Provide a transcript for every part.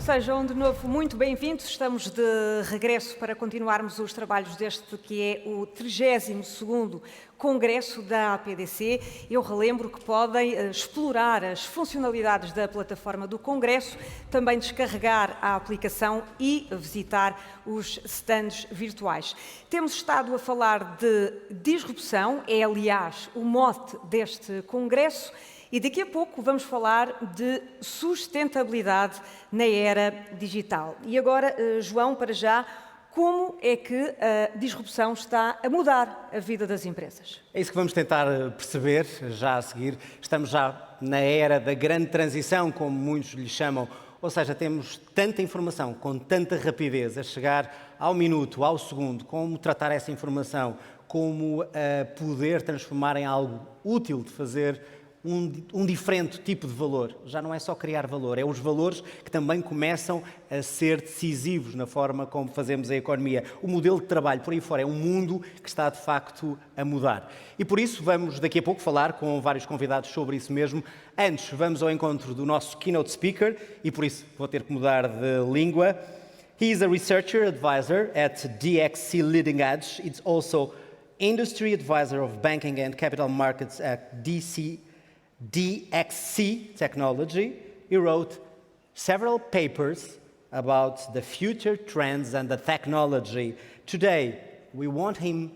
Sejam de novo muito bem-vindos. Estamos de regresso para continuarmos os trabalhos deste que é o 32º Congresso da APDC. Eu relembro que podem explorar as funcionalidades da plataforma do Congresso, também descarregar a aplicação e visitar os stands virtuais. Temos estado a falar de disrupção, é aliás o mote deste Congresso. E daqui a pouco vamos falar de sustentabilidade na era digital. E agora, João, para já, como é que a disrupção está a mudar a vida das empresas? É isso que vamos tentar perceber já a seguir. Estamos já na era da grande transição, como muitos lhe chamam, ou seja, temos tanta informação com tanta rapidez a chegar ao minuto, ao segundo, como tratar essa informação, como poder transformar em algo útil de fazer um diferente tipo de valor. Já não é só criar valor, é os valores que também começam a ser decisivos na forma como fazemos a economia. O modelo de trabalho por aí fora é um mundo que está de facto a mudar. E por isso vamos daqui a pouco falar com vários convidados sobre isso mesmo. Antes vamos ao encontro do nosso keynote speaker e por isso vou ter que mudar de língua. He is a researcher advisor at DXC Leading Edge. It's also industry advisor of banking and capital markets at DXC Technology. He wrote several papers about the future trends and the technology. Today, we want him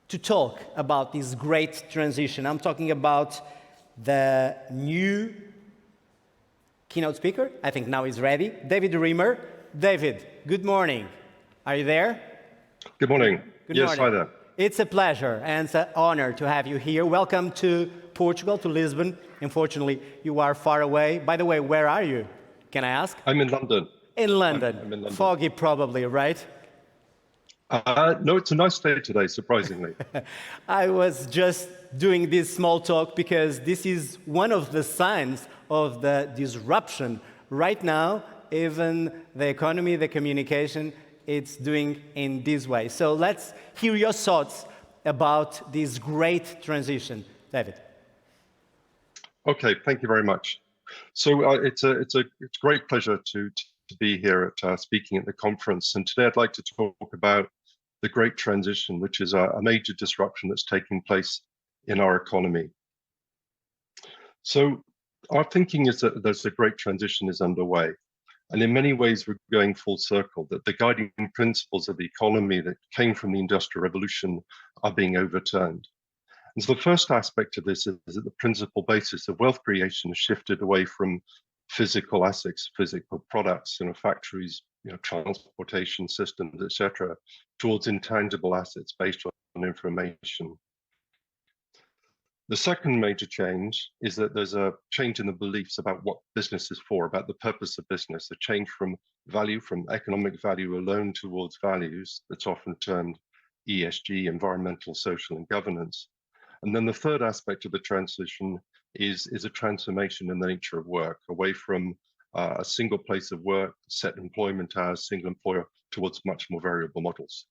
to talk about this great transition. I'm talking about the new keynote speaker. I think now he's ready. David Riemer. David, good morning. Are you there? Good morning. Good yes, morning. hi there. It's a pleasure and it's an honor to have you here. Welcome to Portugal, to Lisbon. Unfortunately, you are far away. By the way, where are you? Can I ask? I'm in London. In London. I'm in London. Foggy probably, right? No, it's a nice day today, surprisingly. I was just doing this small talk because this is one of the signs of the disruption. Right now, even the economy, the communication, it's doing in this way. So let's hear your thoughts about this great transition. David. Okay, thank you very much. So it's a great pleasure to be here at speaking at the conference. And today I'd like to talk about the great transition, which is a major disruption that's taking place in our economy. So our thinking is that there's a great transition is underway. And in many ways, we're going full circle, that the guiding principles of the economy that came from the Industrial Revolution are being overturned. And so the first aspect of this is that the principal basis of wealth creation has shifted away from physical assets, physical products, factories, transportation systems, etc., towards intangible assets based on information. The second major change is that there's a change in the beliefs about what business is for, about the purpose of business, a change from value, from economic value alone towards values that's often termed ESG, environmental, social, and governance. And then the third aspect of the transition is a transformation in the nature of work, away from a single place of work, set employment hours, single employer, towards much more variable models.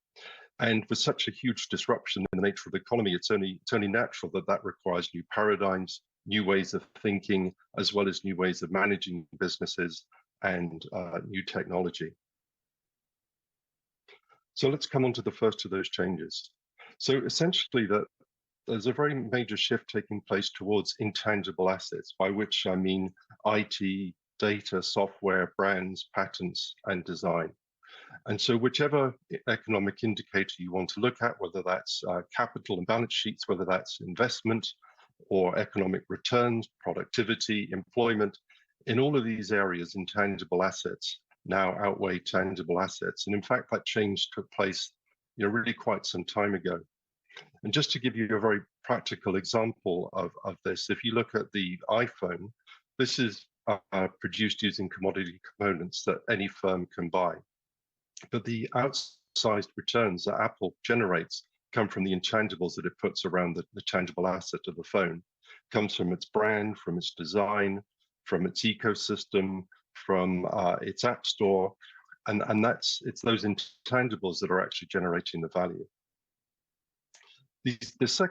And with such a huge disruption in the nature of the economy, it's only natural that requires new paradigms, new ways of thinking, as well as new ways of managing businesses and new technology. So let's come on to the first of those changes. So essentially, there's a very major shift taking place towards intangible assets, by which I mean IT, data, software, brands, patents, and design. And so whichever economic indicator you want to look at, whether that's capital and balance sheets, whether that's investment or economic returns, productivity, employment, in all of these areas, intangible assets now outweigh tangible assets. And in fact, that change took place really quite some time ago. And just to give you a very practical example of this, if you look at the iPhone, this is produced using commodity components that any firm can buy. But the outsized returns that Apple generates come from the intangibles that it puts around the tangible asset of the phone. It comes from its brand, from its design, from its ecosystem, from its app store, and it's those intangibles that are actually generating the value. So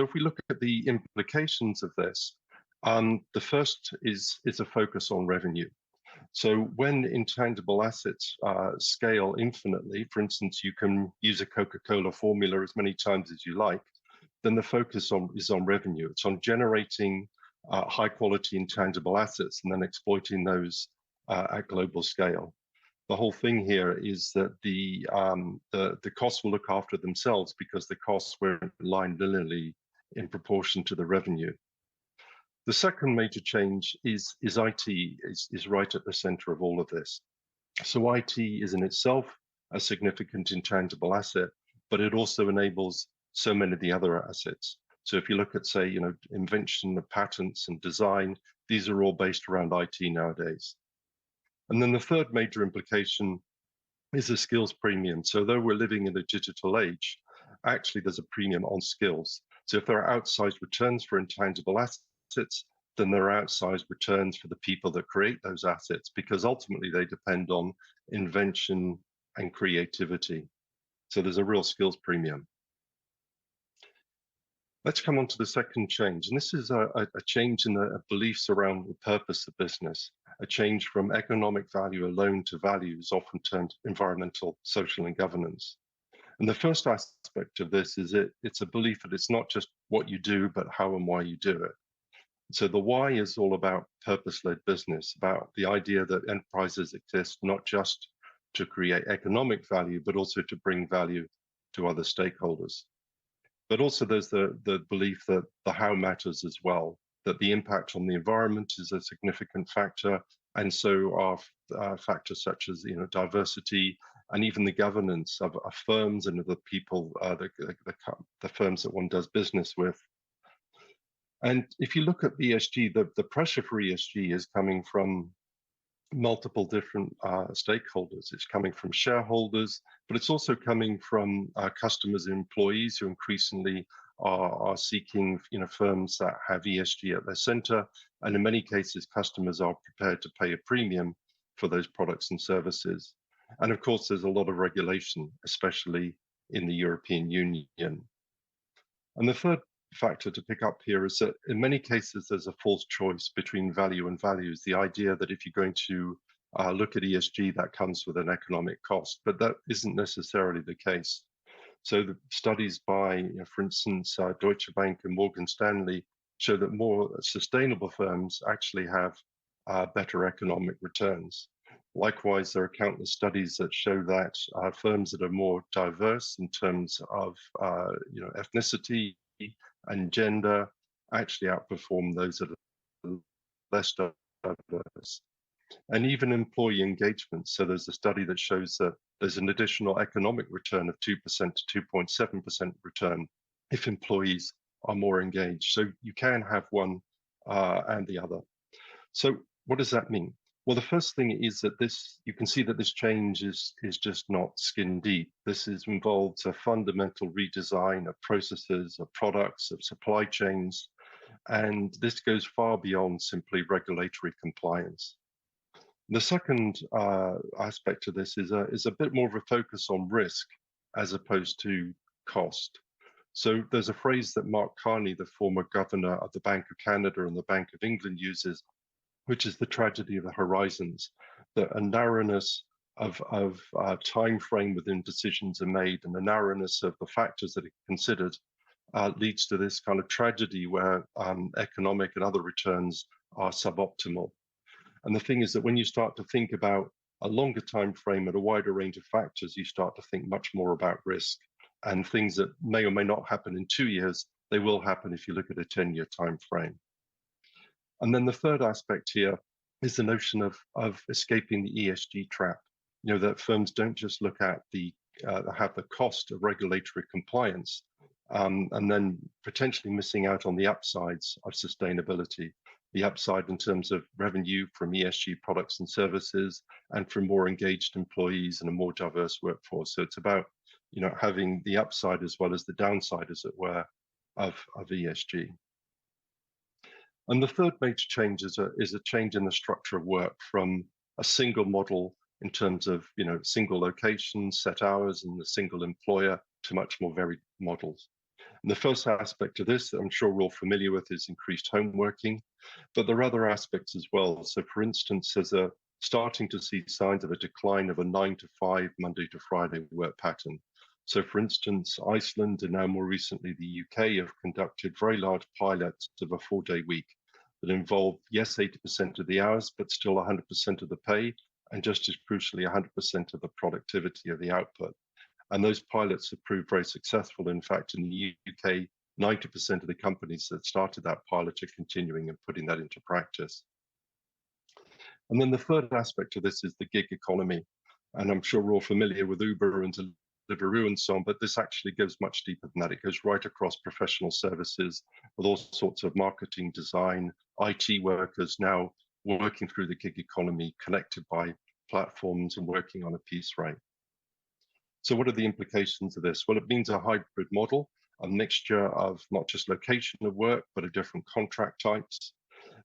if we look at the implications of this, the first is a focus on revenue. So when intangible assets scale infinitely, for instance, you can use a Coca-Cola formula as many times as you like, then the focus is on revenue. It's on generating high quality intangible assets and then exploiting those at global scale. The whole thing here is that the costs will look after themselves because the costs were aligned linearly in proportion to the revenue. The second major change is IT is right at the center of all of this. So IT is in itself a significant intangible asset, but it also enables so many of the other assets. So if you look at, say, invention, patents and design, these are all based around IT nowadays. And then the third major implication is a skills premium. So though we're living in a digital age, actually there's a premium on skills. So if there are outsized returns for intangible assets, then there are outsized returns for the people that create those assets, because ultimately they depend on invention and creativity. So there's a real skills premium. Let's come on to the second change. And this is a change in the beliefs around the purpose of business, a change from economic value alone to values, often termed environmental, social, and governance. And the first aspect of this is it's a belief that it's not just what you do, but how and why you do it. So the why is all about purpose-led business, about the idea that enterprises exist not just to create economic value, but also to bring value to other stakeholders. But also there's the belief that the how matters as well, that the impact on the environment is a significant factor, and so are factors such as diversity and even the governance of firms and of the people, the firms that one does business with. And if you look at ESG, the pressure for ESG is coming from multiple different stakeholders. It's coming from shareholders, but it's also coming from customers and employees who increasingly are seeking firms that have ESG at their center. And in many cases, customers are prepared to pay a premium for those products and services. And of course, there's a lot of regulation, especially in the European Union. And the third factor to pick up here is that in many cases there's a false choice between value and values. The idea that if you're going to look at ESG, that comes with an economic cost, but that isn't necessarily the case. So the studies by, for instance, Deutsche Bank and Morgan Stanley show that more sustainable firms actually have better economic returns. Likewise, there are countless studies that show that firms that are more diverse in terms of ethnicity and gender actually outperform those that are less diverse. And even employee engagement. So there's a study that shows that there's an additional economic return of 2% to 2.7% return if employees are more engaged. So you can have one and the other. So what does that mean? Well, the first thing is that you can see that this change is just not skin deep. This involves a fundamental redesign of processes, of products, of supply chains, and this goes far beyond simply regulatory compliance. The second aspect of this is a bit more of a focus on risk as opposed to cost. So there's a phrase that Mark Carney, the former governor of the Bank of Canada and the Bank of England, uses, which is the tragedy of the horizons, that a narrowness of time frame within decisions are made, and the narrowness of the factors that are considered leads to this kind of tragedy where economic and other returns are suboptimal. And the thing is that when you start to think about a longer time frame and a wider range of factors, you start to think much more about risk, and things that may or may not happen in 2 years, they will happen if you look at a 10-year time frame. And then the third aspect here is the notion of escaping the ESG trap. That firms don't just look at have the cost of regulatory compliance and then potentially missing out on the upsides of sustainability, the upside in terms of revenue from ESG products and services, and from more engaged employees and a more diverse workforce. So it's about having the upside as well as the downside, as it were, of ESG. And the third major change is a change in the structure of work from a single model in terms of single location, set hours, and a single employer to much more varied models. And the first aspect of this that I'm sure we're all familiar with is increased home working, but there are other aspects as well. So for instance, there's a starting to see signs of a decline of a 9 to 5 Monday to Friday work pattern. So for instance, Iceland and now more recently the UK have conducted very large pilots of a 4-day week that involve, yes, 80% of the hours, but still 100% of the pay, and just as crucially, 100% of the productivity of the output. And those pilots have proved very successful. In fact, in the UK, 90% of the companies that started that pilot are continuing and putting that into practice. And then the third aspect of this is the gig economy. And I'm sure we're all familiar with Uber and Deliveroo and so on, but this actually goes much deeper than that. It goes right across professional services with all sorts of marketing, design, IT workers now working through the gig economy, connected by platforms and working on a piece rate. So what are the implications of this? Well, it means a hybrid model, a mixture of not just location of work, but of different contract types.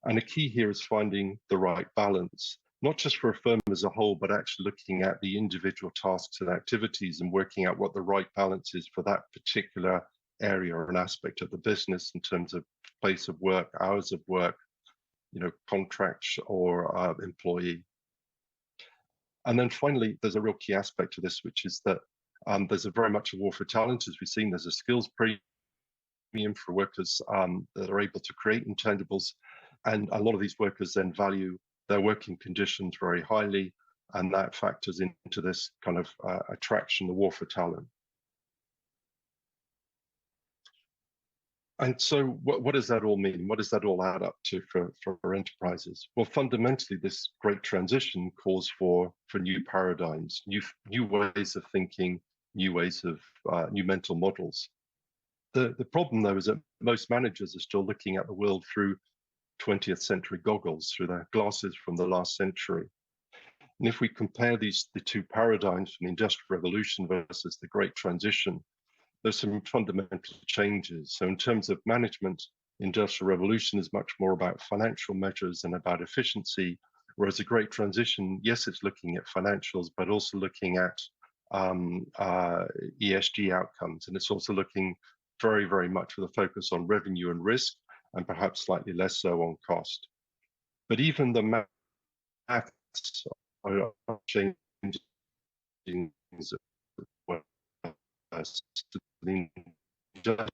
And a key here is finding the right balance, not just for a firm as a whole, but actually looking at the individual tasks and activities and working out what the right balance is for that particular area or an aspect of the business in terms of place of work, hours of work, contracts or employee. And then finally, there's a real key aspect to this, which is that there's a very much a war for talent. As we've seen, there's a skills premium for workers that are able to create intangibles. And a lot of these workers then value their working conditions very highly. And that factors into this kind of attraction, the war for talent. And so what does that all mean? What does that all add up to for enterprises? Well, fundamentally, this great transition calls for new paradigms, new ways of thinking, new ways of new mental models. The problem, though, is that most managers are still looking at the world through 20th century goggles, through their glasses from the last century. And if we compare the two paradigms from the Industrial Revolution versus the Great Transition, there's some fundamental changes. So in terms of management, Industrial Revolution is much more about financial measures and about efficiency, whereas the Great Transition, yes, it's looking at financials, but also looking at ESG outcomes. And it's also looking very, very much with a focus on revenue and risk, and perhaps slightly less so on cost. But even the maths are changing as well. The Industrial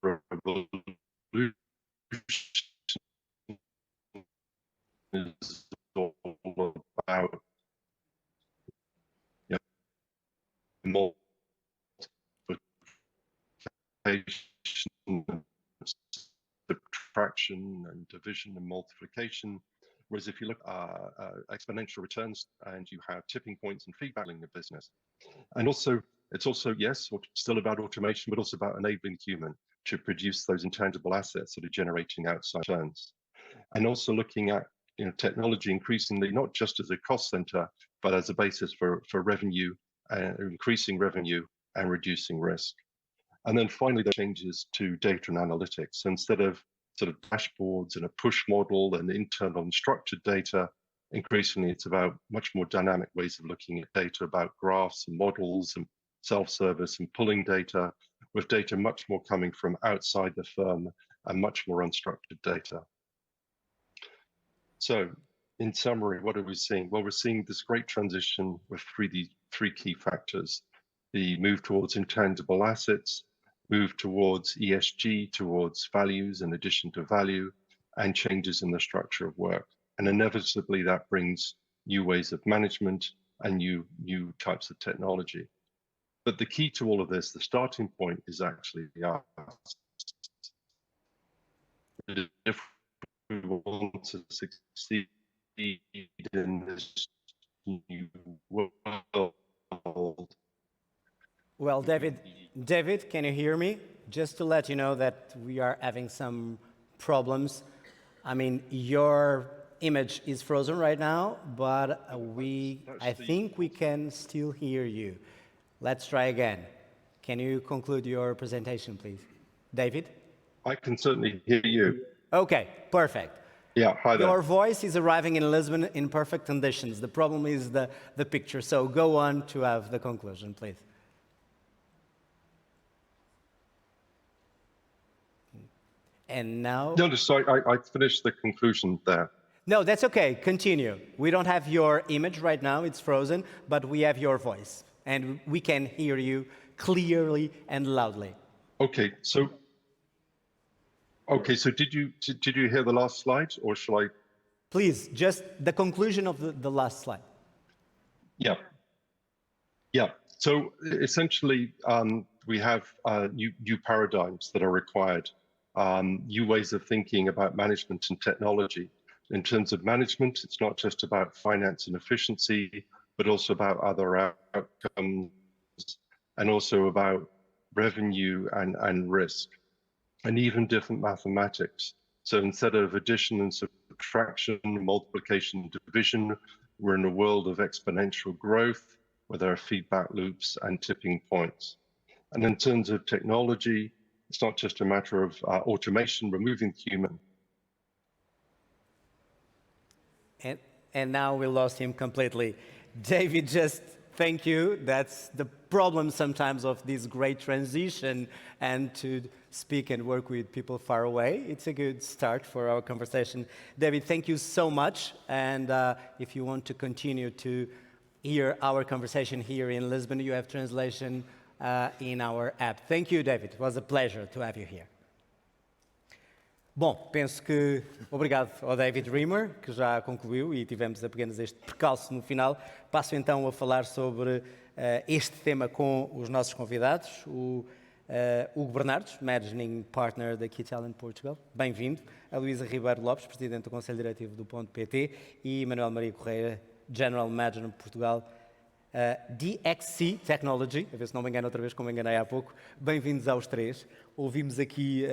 Revolution is all about multiplication, subtraction, and division and multiplication. Whereas if you look at exponential returns and you have tipping points and feedback in the business. And also, it's also, yes, still about automation, but also about enabling human to produce those intangible assets that are generating outside returns. And also looking at technology increasingly, not just as a cost center, but as a basis for revenue, increasing revenue and reducing risk. And then finally, the changes to data and analytics. So instead of sort of dashboards and a push model and internal and structured data, increasingly it's about much more dynamic ways of looking at data, about graphs and models and self-service and pulling data, with data much more coming from outside the firm and much more unstructured data. So in summary, what are we seeing? Well, we're seeing this great transition with three key factors: the move towards intangible assets, move towards ESG, towards values in addition to value, and changes in the structure of work. And inevitably that brings new ways of management and new types of technology. But the key to all of this, the starting point, is actually us. If we want to succeed in this new world. Well, David, can you hear me? Just to let you know that we are having some problems. I mean, your image is frozen right now, but I think we can still hear you. Let's try again. Can you conclude your presentation, please? David? I can certainly hear you. Okay, perfect. Yeah, hi there. Your voice is arriving in Lisbon in perfect conditions. The problem is the picture. So go on to have the conclusion, please. And now... No, sorry, I finished the conclusion there. No, that's okay. Continue. We don't have your image right now. It's frozen, but we have your voice. And we can hear you clearly and loudly. Okay, so did you hear the last slide, or shall I? Please, just the conclusion of the last slide. Yeah. So essentially, we have new paradigms that are required, new ways of thinking about management and technology. In terms of management, it's not just about finance and efficiency, but also about other outcomes, and also about revenue and risk, and even different mathematics. So instead of addition and subtraction, multiplication and division, we're in a world of exponential growth, where there are feedback loops and tipping points. And in terms of technology, it's not just a matter of automation, removing the human. And now we lost him completely. David, just thank you. That's the problem sometimes of this great transition, and to speak and work with people far away. It's a good start for our conversation. David, thank you so much. And if you want to continue to hear our conversation here in Lisbon, you have translation in our app. Thank you, David. It was a pleasure to have you here. Bom, penso que obrigado ao David Riemer, que já concluiu e tivemos apenas este percalço no final. Passo então a falar sobre este tema com os nossos convidados, o Hugo Bernardes, Managing Partner da Key Talent Portugal. Bem-vindo. A Luísa Ribeiro Lopes, Presidente do Conselho Diretivo do Ponto.pt, e Manuel Maria Correia, General Manager Portugal, DXC Technology. A ver se não me engano outra vez, como me enganei há pouco. Bem-vindos aos três. Ouvimos aqui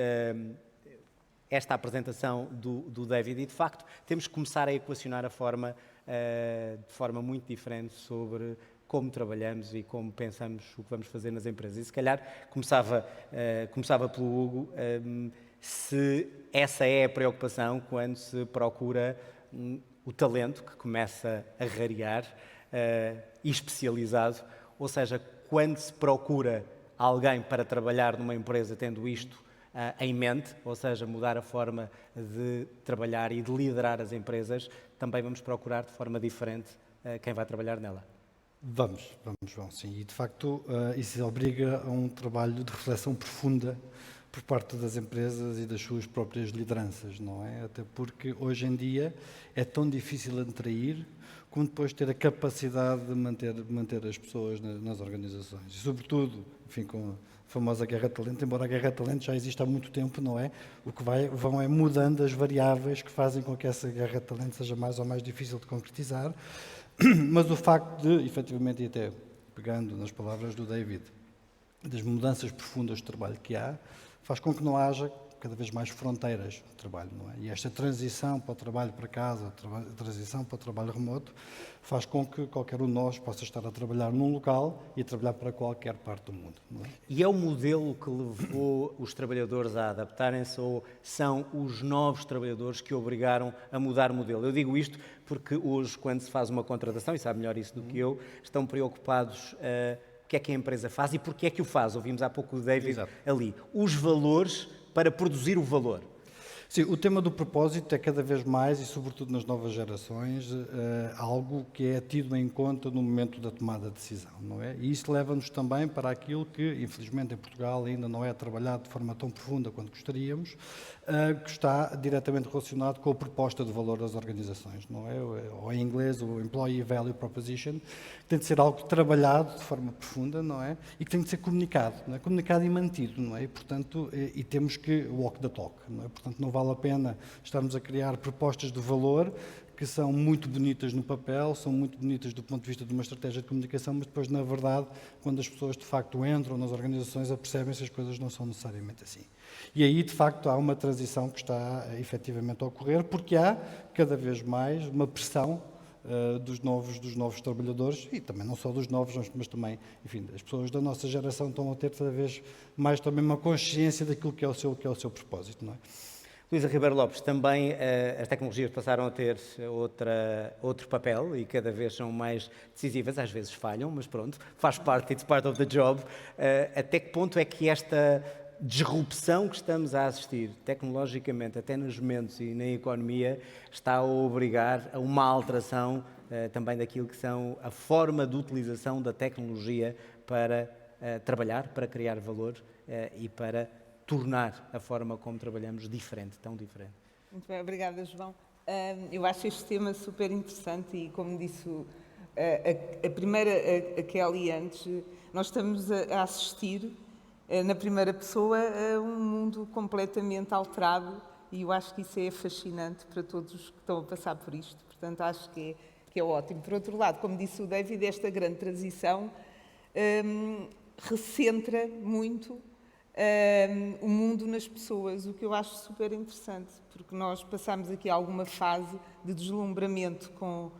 esta apresentação do David e, de facto, temos que começar a equacionar a forma, de forma muito diferente sobre como trabalhamos e como pensamos o que vamos fazer nas empresas. E, se calhar, começava pelo Hugo, se essa é a preocupação quando se procura o talento que começa a rarear e especializado, ou seja, quando se procura alguém para trabalhar numa empresa tendo isto em mente, ou seja, mudar a forma de trabalhar e de liderar as empresas, também vamos procurar de forma diferente quem vai trabalhar nela. Vamos, sim. E, de facto, isso obriga a um trabalho de reflexão profunda por parte das empresas e das suas próprias lideranças, não é? Até porque, hoje em dia, é tão difícil atrair como depois ter a capacidade de manter as pessoas nas organizações. E, sobretudo, enfim, com a famosa guerra de talento, embora a guerra de talento já exista há muito tempo, não é? O que vão é mudando as variáveis que fazem com que essa guerra de talento seja mais ou mais difícil de concretizar. Mas o facto de, efetivamente, e até pegando nas palavras do David, das mudanças profundas de trabalho que há, faz com que não haja cada vez mais fronteiras de trabalho, não é? E esta transição para o trabalho para casa, a transição para o trabalho remoto, faz com que qualquer um de nós possa estar a trabalhar num local e a trabalhar para qualquer parte do mundo, não é? E é o modelo que levou os trabalhadores a adaptarem-se, ou são os novos trabalhadores que obrigaram a mudar o modelo? Eu digo isto porque hoje, quando se faz uma contratação, e sabe melhor isso do que eu, estão preocupados o que é que a empresa faz e porque é que o faz. Ouvimos há pouco o David Exato. Ali. Os valores para produzir o valor. Sim, o tema do propósito é cada vez mais, e sobretudo nas novas gerações, algo que é tido em conta no momento da tomada de decisão, não é? E isso leva-nos também para aquilo que, infelizmente, em Portugal ainda não é trabalhado de forma tão profunda quanto gostaríamos, que está diretamente relacionado com a proposta de valor das organizações, não é? Ou em inglês, o Employee Value Proposition, que tem de ser algo trabalhado de forma profunda, não é? E que tem de ser comunicado, não é? Comunicado e mantido, não é? E, portanto, e temos que walk the talk, não é? Portanto, não vale a pena estarmos a criar propostas de valor que são muito bonitas no papel, são muito bonitas do ponto de vista de uma estratégia de comunicação, mas depois, na verdade, quando as pessoas de facto entram nas organizações, apercebem-se que as coisas não são necessariamente assim. E aí, de facto, há uma transição que está efetivamente a ocorrer, porque há cada vez mais uma pressão dos novos trabalhadores, e também não só dos novos, mas também, enfim, as pessoas da nossa geração estão a ter cada vez mais também uma consciência daquilo que é o seu propósito, não é? Luísa Ribeiro Lopes, também as tecnologias passaram a ter outro papel e cada vez são mais decisivas, às vezes falham, mas pronto, faz parte, it's part of the job. Até que ponto é que esta disrupção que estamos a assistir tecnologicamente, até nos momentos e na economia, está a obrigar a uma alteração também daquilo que são a forma de utilização da tecnologia para trabalhar, para criar valor e para tornar a forma como trabalhamos diferente, tão diferente. Muito bem, obrigada, João. Eu acho este tema super interessante e, como disse a primeira, a Kelly antes, nós estamos a assistir na primeira pessoa a um mundo completamente alterado e eu acho que isso é fascinante para todos os que estão a passar por isto. Portanto, acho que é ótimo. Por outro lado, como disse o David, esta grande transição recentra muito o mundo nas pessoas, o que eu acho super interessante, porque nós passamos aqui alguma fase de deslumbramento com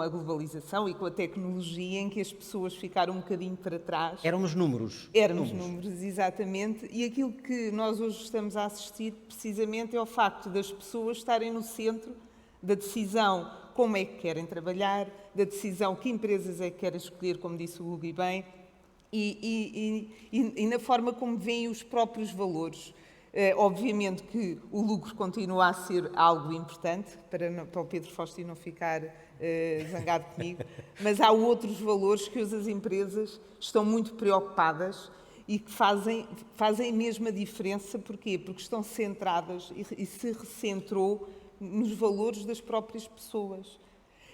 a globalização e com a tecnologia em que as pessoas ficaram um bocadinho para trás. Éramos números. Éramos números, exatamente. E aquilo que nós hoje estamos a assistir precisamente é o facto das pessoas estarem no centro da decisão como é que querem trabalhar, da decisão que empresas é que querem escolher, como disse o Hugo e bem, e na forma como veem os próprios valores. Obviamente que o lucro continua a ser algo importante, para o Pedro Faustino não ficar zangado comigo, mas há outros valores que as empresas estão muito preocupadas e que fazem mesmo a diferença. Porquê? Porque estão centradas e se recentrou nos valores das próprias pessoas.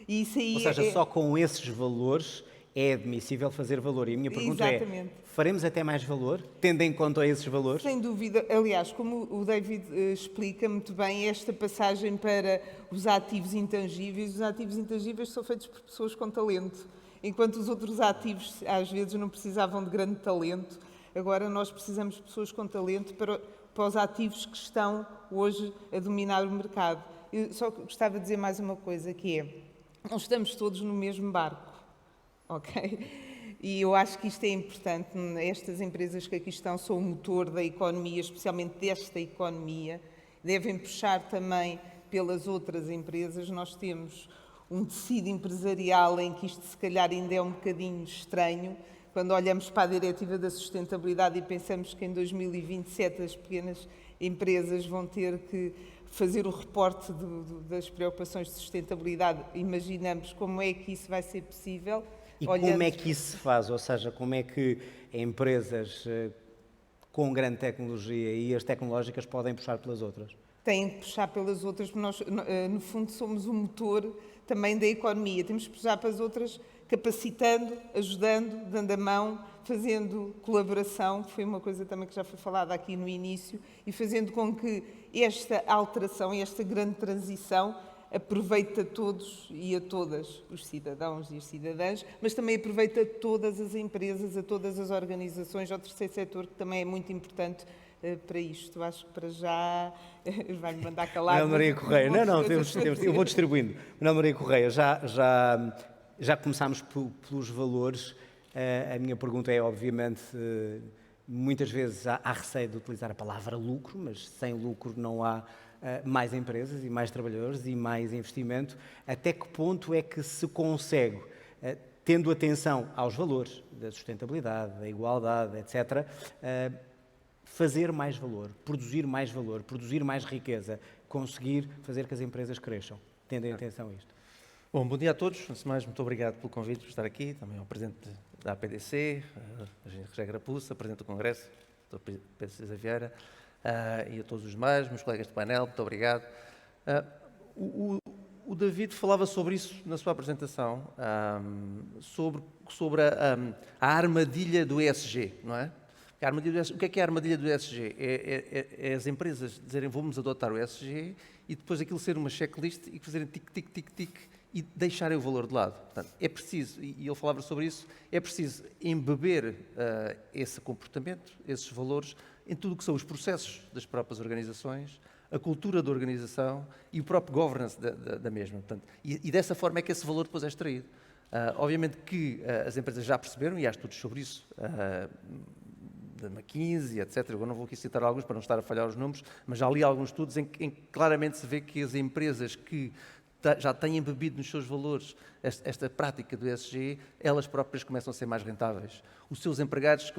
E isso aí Ou seja, só com esses valores é admissível fazer valor. E a minha pergunta Exatamente. faremos até mais valor, tendo em conta esses valores? Sem dúvida. Aliás, como o David explica muito bem, esta passagem para os ativos intangíveis são feitos por pessoas com talento, enquanto os outros ativos às vezes não precisavam de grande talento. Agora nós precisamos de pessoas com talento para os ativos que estão hoje a dominar o mercado. Eu só gostava de dizer mais uma coisa, que é, nós estamos todos no mesmo barco, ok? E eu acho que isto é importante. Estas empresas que aqui estão são o motor da economia, especialmente desta economia. Devem puxar também pelas outras empresas. Nós temos um tecido empresarial em que isto se calhar ainda é um bocadinho estranho. Quando olhamos para a Diretiva da Sustentabilidade e pensamos que em 2027 as pequenas empresas vão ter que fazer o reporte das preocupações de sustentabilidade, imaginamos como é que isso vai ser possível. E como é que isso se faz? Ou seja, como é que empresas com grande tecnologia e as tecnológicas podem puxar pelas outras? Têm que puxar pelas outras, porque nós, no fundo, somos o motor também da economia. Temos que puxar para as outras capacitando, ajudando, dando a mão, fazendo colaboração, que foi uma coisa também que já foi falada aqui no início, e fazendo com que esta alteração e esta grande transição aproveita a todos e a todas, os cidadãos e as cidadãs, mas também aproveita a todas as empresas, a todas as organizações, ao terceiro setor, que também é muito importante para isto. Acho que para já vai-me mandar calar. Manuel Maria Correia, eu vou distribuindo. Manuel Maria Correia, já começámos pelos valores. A minha pergunta é, obviamente, muitas vezes há receio de utilizar a palavra lucro, mas sem lucro não há mais empresas e mais trabalhadores e mais investimento. Até que ponto é que se consegue, tendo atenção aos valores da sustentabilidade, da igualdade, etc., fazer mais valor, produzir mais riqueza, conseguir fazer que as empresas cresçam, tendo em atenção a isto? Bom dia a todos. Antes de mais, muito obrigado pelo convite por estar aqui, também ao Presidente da APDC, a Rogério Grapuça, Presidente do Congresso, Dr. Pedro César Vieira, e a todos os demais, meus colegas de painel, muito obrigado. O David falava sobre isso na sua apresentação, sobre a armadilha do ESG, não é? O que é a armadilha do ESG? É as empresas dizerem vamos adotar o ESG e depois aquilo ser uma checklist e fazerem tic, tic, tic, tic e deixarem o valor de lado. Portanto, é preciso, e ele falava sobre isso, é preciso embeber esse comportamento, esses valores, em tudo o que são os processos das próprias organizações, a cultura da organização e o próprio governance da mesma. Portanto, e dessa forma é que esse valor depois é extraído. Obviamente que as empresas já perceberam, e há estudos sobre isso, da McKinsey, etc. Eu não vou aqui citar alguns para não estar a falhar os números, mas já li alguns estudos em que claramente se vê que as empresas que já têm embebido nos seus valores esta prática do ESG, elas próprias começam a ser mais rentáveis. Os seus empregados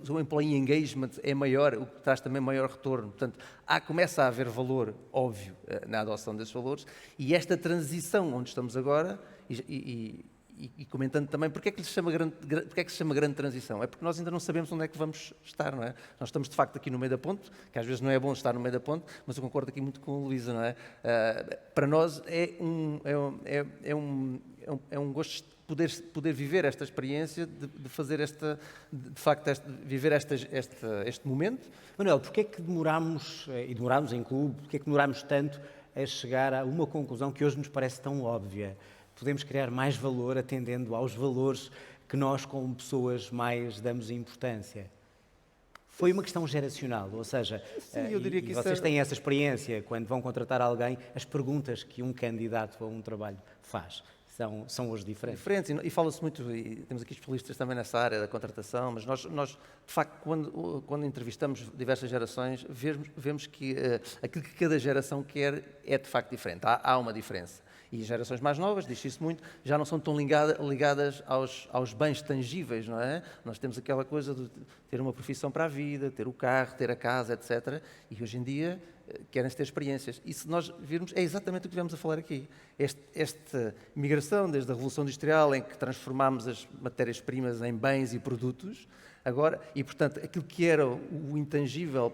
o seu employee engagement é maior, o que traz também maior retorno. Portanto, começa a haver valor, óbvio, na adoção desses valores, e esta transição onde estamos agora, e comentando também, porque é que se chama grande transição? É porque nós ainda não sabemos onde é que vamos estar, não é? Nós estamos, de facto, aqui no meio da ponte, que às vezes não é bom estar no meio da ponte, mas eu concordo aqui muito com a Luísa, não é? Para nós é um gosto poder viver esta experiência, de fazer viver este momento. Manuel, porquê é que demorámos, e demorámos em clube, porquê é que demorámos tanto a chegar a uma conclusão que hoje nos parece tão óbvia? Podemos criar mais valor atendendo aos valores que nós, como pessoas, mais damos importância. Foi uma questão geracional, ou seja, Sim, eu diria que vocês têm essa experiência, quando vão contratar alguém, as perguntas que um candidato a um trabalho faz são hoje diferentes. E fala-se muito, e temos aqui especialistas também nessa área da contratação, mas nós de facto, quando entrevistamos diversas gerações, vemos que aquilo que cada geração quer é de facto diferente. Há uma diferença. E as gerações mais novas, diz isso muito, já não são tão ligadas aos bens tangíveis, não é? Nós temos aquela coisa de ter uma profissão para a vida, ter o carro, ter a casa, etc. E hoje em dia querem-se ter experiências. E se nós virmos, é exatamente o que estivemos a falar aqui. Esta migração desde a Revolução Industrial, em que transformámos as matérias-primas em bens e produtos, agora, e portanto, aquilo que era o intangível,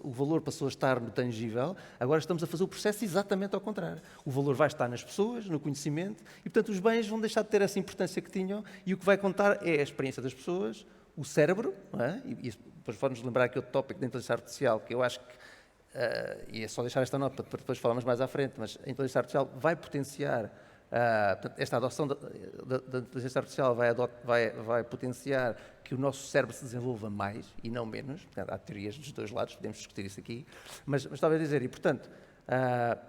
o valor passou a estar no tangível, agora estamos a fazer o processo exatamente ao contrário. O valor vai estar nas pessoas, no conhecimento, e portanto os bens vão deixar de ter essa importância que tinham, e o que vai contar é a experiência das pessoas, o cérebro, não é? E depois vamos lembrar aqui outro tópico da inteligência artificial, que eu acho que, e é só deixar esta nota para depois falarmos mais à frente, mas a inteligência artificial vai potenciar. Esta adoção da inteligência artificial vai potenciar que o nosso cérebro se desenvolva mais e não menos. Portanto, há teorias dos dois lados, podemos discutir isso aqui, mas estava a dizer, e portanto,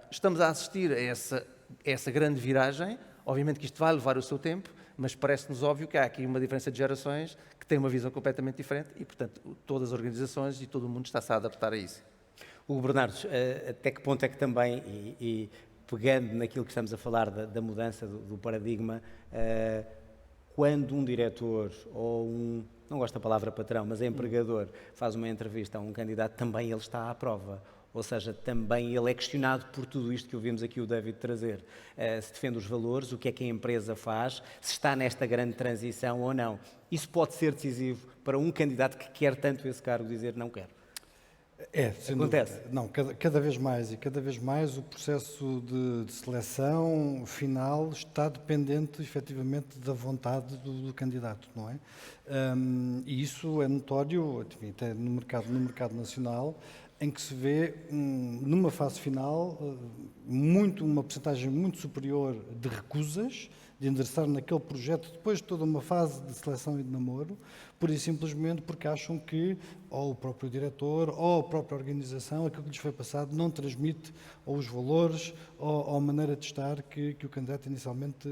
estamos a assistir a essa grande viragem. Obviamente que isto vai levar o seu tempo, mas parece-nos óbvio que há aqui uma diferença de gerações que tem uma visão completamente diferente e, portanto, todas as organizações e todo o mundo está-se a adaptar a isso. Hugo Bernardes, até que ponto é que também, e pegando naquilo que estamos a falar da mudança do paradigma, quando um diretor ou não gosto da palavra patrão, mas é empregador, faz uma entrevista a um candidato, também ele está à prova. Ou seja, também ele é questionado por tudo isto que ouvimos aqui o David trazer. Se defende os valores, o que é que a empresa faz, se está nesta grande transição ou não. Isso pode ser decisivo para um candidato que quer tanto esse cargo dizer não quero. Acontece. Não, cada vez mais o processo de seleção final está dependente, efetivamente, da vontade do candidato, não é? E isso é notório, enfim, até no mercado nacional, em que se vê, numa fase final, uma percentagem muito superior de recusas, de endereçar naquele projeto, depois de toda uma fase de seleção e de namoro, pura e simplesmente porque acham que ou o próprio diretor ou a própria organização, aquilo que lhes foi passado, não transmite ou os valores ou a maneira de estar que o candidato inicialmente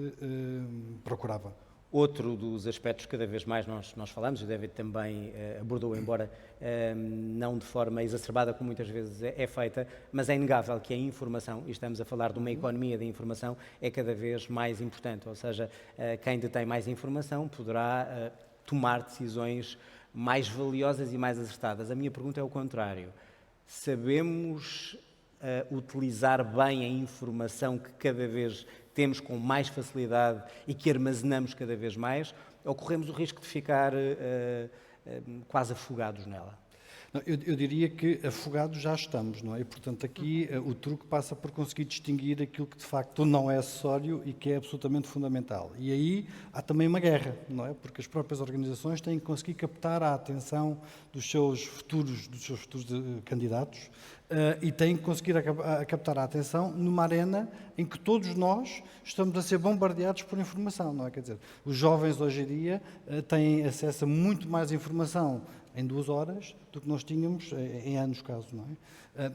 procurava. Outro dos aspectos que cada vez mais nós falamos, o David também abordou, embora não de forma exacerbada, como muitas vezes é feita, mas é inegável que a informação, e estamos a falar de uma economia da informação, é cada vez mais importante. Ou seja, quem detém mais informação poderá tomar decisões mais valiosas e mais acertadas. A minha pergunta é o contrário. Sabemos utilizar bem a informação que cada vez temos com mais facilidade e que armazenamos cada vez mais, ou corremos o risco de ficar quase afogados nela? Não, eu diria que afogados já estamos, não é? E, portanto, aqui o truque passa por conseguir distinguir aquilo que de facto não é acessório e que é absolutamente fundamental. E aí há também uma guerra, não é? Porque as próprias organizações têm que conseguir captar a atenção dos seus futuros candidatos e têm que conseguir captar a atenção numa arena em que todos nós estamos a ser bombardeados por informação, não é? Quer dizer, os jovens hoje em dia têm acesso a muito mais informação em 2 horas do que nós tínhamos em anos caso, não é?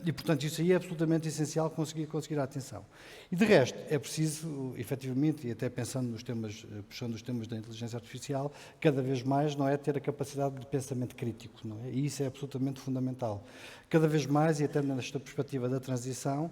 E, portanto, isso aí é absolutamente essencial conseguir a atenção. E, de resto, é preciso, efetivamente, e até pensando nos temas, puxando os temas da inteligência artificial, cada vez mais, não é, ter a capacidade de pensamento crítico, não é? E isso é absolutamente fundamental. Cada vez mais, e até nesta perspectiva da transição,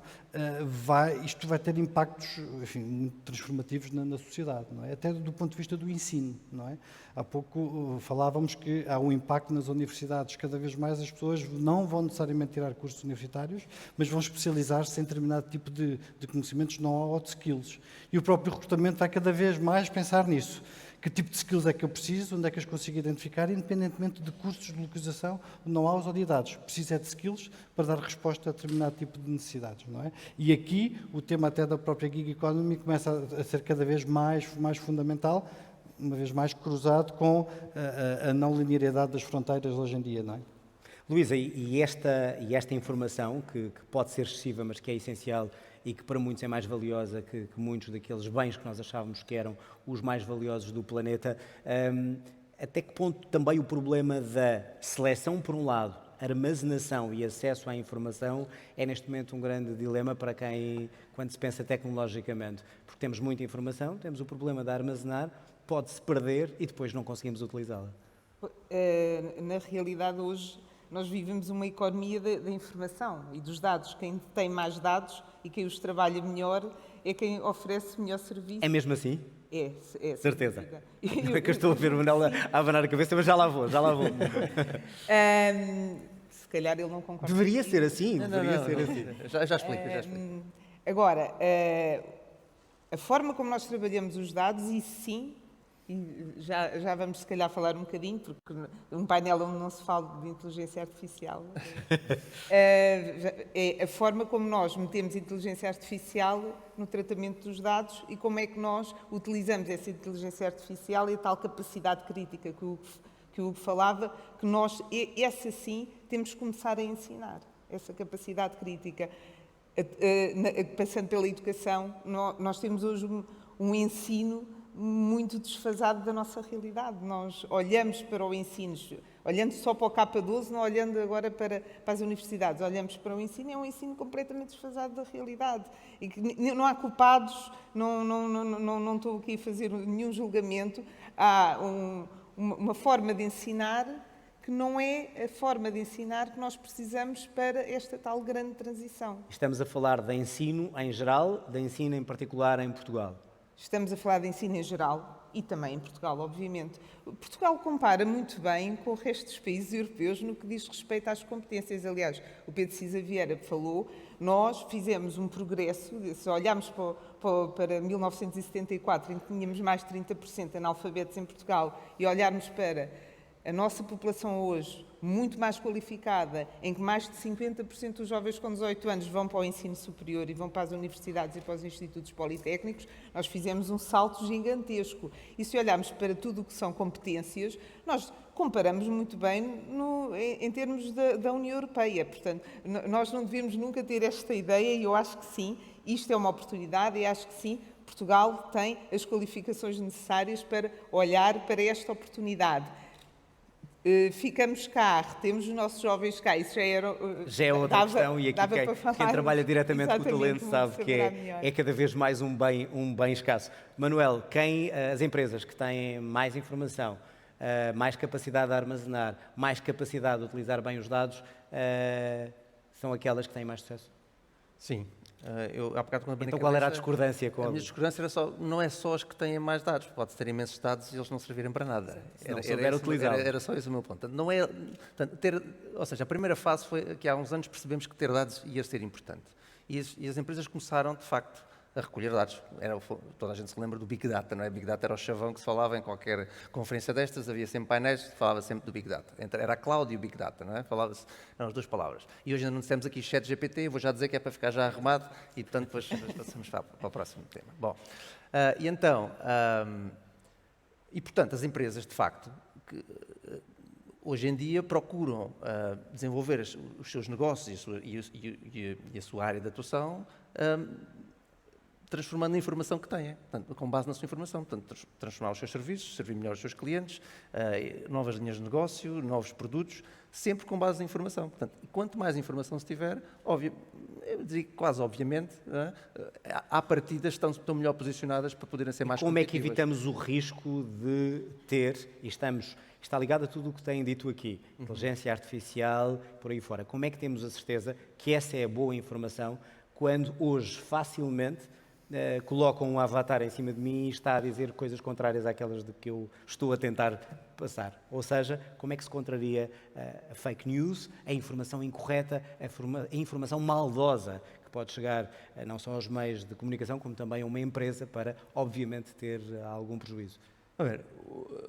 isto vai ter impactos, enfim, muito transformativos na sociedade, não é? Até do ponto de vista do ensino, não é? Há pouco falávamos que há um impacto nas universidades. Cada vez mais as pessoas não vão necessariamente tirar cursos universitários, mas vão especializar-se em determinado tipo de conhecimentos, não há hot skills. E o próprio recrutamento vai cada vez mais pensar nisso. Que tipo de skills é que eu preciso, onde é que as consigo identificar, independentemente de cursos de localização, não há ou de idades. Preciso é de skills para dar resposta a determinado tipo de necessidades, não é? E aqui, o tema até da própria gig economy começa a ser cada vez mais fundamental, uma vez mais cruzado com a não linearidade das fronteiras hoje em dia, não é? Luísa, e esta informação, que pode ser excessiva, mas que é essencial e que para muitos é mais valiosa que muitos daqueles bens que nós achávamos que eram os mais valiosos do planeta, até que ponto também o problema da seleção, por um lado, armazenação e acesso à informação é neste momento um grande dilema para quem, quando se pensa tecnologicamente, porque temos muita informação, temos o problema de armazenar, pode-se perder e depois não conseguimos utilizá-la. Na realidade, hoje, nós vivemos uma economia da informação e dos dados. Quem tem mais dados e quem os trabalha melhor é quem oferece melhor serviço. É mesmo assim? É certeza. Não é que eu estou a ver o Manela a abanar a cabeça, mas já lá vou. Se calhar ele não concorda. Deveria ser assim, Não. ser assim. Já explico. Agora, a forma como nós trabalhamos os dados, isso sim, e já vamos se calhar falar um bocadinho, porque um painel onde não se fala de inteligência artificial, é a forma como nós metemos inteligência artificial no tratamento dos dados e como é que nós utilizamos essa inteligência artificial e a tal capacidade crítica que o Hugo falava, que nós, essa sim, temos que começar a ensinar, essa capacidade crítica. Passando pela educação, nós temos hoje um ensino muito desfasado da nossa realidade. Nós olhamos para o ensino, olhando só para o K12, não olhando agora para as universidades, olhamos para o ensino, é um ensino completamente desfasado da realidade. E que não há culpados, não estou aqui a fazer nenhum julgamento, há uma forma de ensinar que não é a forma de ensinar que nós precisamos para esta tal grande transição. Estamos a falar de ensino em geral, de ensino em particular em Portugal. Estamos a falar de ensino em geral e também em Portugal, obviamente. Portugal compara muito bem com o resto dos países europeus no que diz respeito às competências. Aliás, o Pedro Cisa Vieira falou, nós fizemos um progresso, se olharmos para 1974, em que tínhamos mais de 30% de analfabetos em Portugal, e olharmos para a nossa população hoje, muito mais qualificada, em que mais de 50% dos jovens com 18 anos vão para o ensino superior e vão para as universidades e para os institutos politécnicos, nós fizemos um salto gigantesco. E se olharmos para tudo o que são competências, nós comparamos muito bem em termos da União Europeia. Portanto, nós não devíamos nunca ter esta ideia, e eu acho que sim, isto é uma oportunidade, e acho que sim, Portugal tem as qualificações necessárias para olhar para esta oportunidade. Ficamos cá, temos os nossos jovens cá, isso já é outra questão, e aqui quem trabalha diretamente com o talento sabe que é cada vez mais um bem escasso. Manuel, as empresas que têm mais informação, mais capacidade de armazenar, mais capacidade de utilizar bem os dados, são aquelas que têm mais sucesso? Sim. Há bocado, então qual era a discordância com a minha discordância não é só as que têm mais dados, pode ter imensos dados e eles não servirem para nada. Era só esse o meu ponto. Não é, ou seja, a primeira fase foi que há uns anos percebemos que ter dados ia ser importante. E as empresas começaram, de facto, a recolher dados. Toda a gente se lembra do Big Data, não é? Big Data era o chavão que se falava em qualquer conferência destas, havia sempre painéis, falava sempre do Big Data. Era a cloud e o Big Data, não é? Falava-se, eram as duas palavras. E hoje ainda não dissemos aqui ChatGPT, eu vou já dizer que é para ficar já arrumado e, portanto, depois passamos para o próximo tema. Bom, portanto, as empresas, de facto, hoje em dia procuram desenvolver os seus negócios e a sua área de atuação transformando a informação que têm, portanto, com base na sua informação, portanto, transformar os seus serviços, servir melhor os seus clientes, novas linhas de negócio, novos produtos, sempre com base na informação. Portanto, quanto mais informação se tiver, óbvio, eu diria quase obviamente, à partida estão melhor posicionadas para poderem ser mais Como é que competitivas. evitamos o risco de ter, e está ligado a tudo o que têm dito aqui, inteligência artificial, por aí fora, como é que temos a certeza que essa é a boa informação quando hoje facilmente colocam um avatar em cima de mim e está a dizer coisas contrárias àquelas de que eu estou a tentar passar? Ou seja, como é que se contraria a fake news, a informação incorreta, a informação maldosa que pode chegar não só aos meios de comunicação, como também a uma empresa para, obviamente, ter algum prejuízo? A ver,